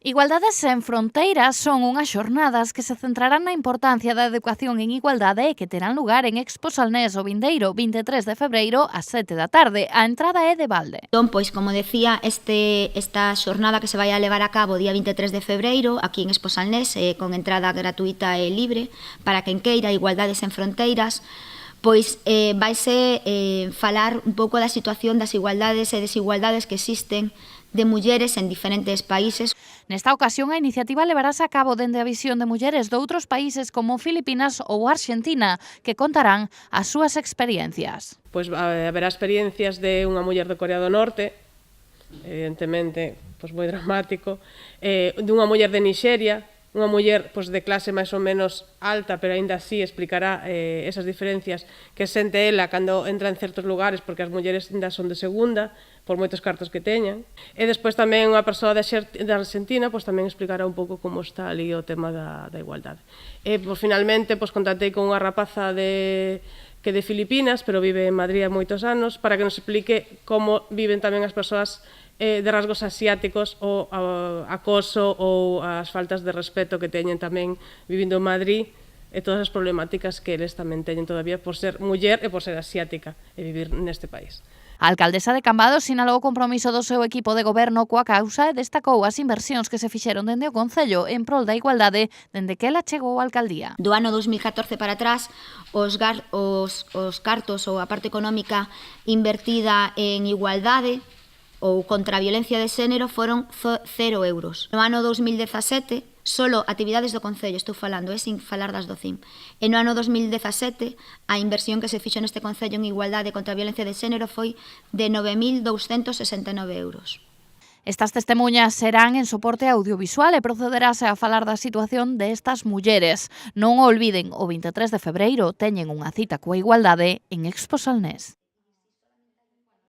Igualdades sen fronteiras son unhas xornadas que se centrarán na importancia da educación en igualdade e que terán lugar en Expo Salnés o vindeiro 23 de febreiro ás 7 da tarde. A entrada é de balde. Entón, pois, como decía, esta xornada que se vai a levar a cabo o día 23 de febreiro aquí en Expo Salnés, con entrada gratuita e libre para quen queira, Igualdades sen fronteiras, pois vaise falar un pouco da situación das igualdades e desigualdades que existen de mulleres en diferentes países. Nesta ocasión, a iniciativa levarase a cabo dende a visión de mulleres de outros países como Filipinas ou Arxentina, que contarán as súas experiencias. Pois haberá experiencias de unha muller de Corea do Norte, evidentemente, pois moi dramático, de unha muller de Nixeria, unha muller pois, de clase máis ou menos alta, pero aínda así explicará esas diferencias que sente ela cando entra en certos lugares, porque as mulleres ainda son de segunda, por moitos cartos que teñan. E despois tamén unha persoa de Argentina pois, tamén explicará un pouco como está ali o tema da igualdade. E pois, finalmente pois, contactei con unha rapaza que de Filipinas, pero vive en Madrid há moitos anos, para que nos explique como viven tamén as persoas de rasgos asiáticos, o acoso ou as faltas de respeto que teñen tamén vivindo en Madrid, e todas as problemáticas que eles tamén teñen todavía por ser muller e por ser asiática e vivir neste país. A alcaldesa de Cambados sinalou o compromiso do seu equipo de goberno coa causa e destacou as inversións que se fixeron dende o Concello en prol da igualdade dende que ela chegou á alcaldía. Do ano 2014 para atrás, os cartos ou a parte económica invertida en igualdade ou contra a violencia de xénero foron 0 euros. No ano 2017, solo actividades do Concello, estou falando, sin falar das do CIM. E no ano 2017, a inversión que se fixo neste Concello en igualdade contra a violencia de xénero foi de 9.269 euros. Estas testemunhas serán en soporte audiovisual e procederase a falar da situación destas mulleres. Non o olviden, o 23 de febreiro teñen unha cita coa igualdade en Expo Salnés.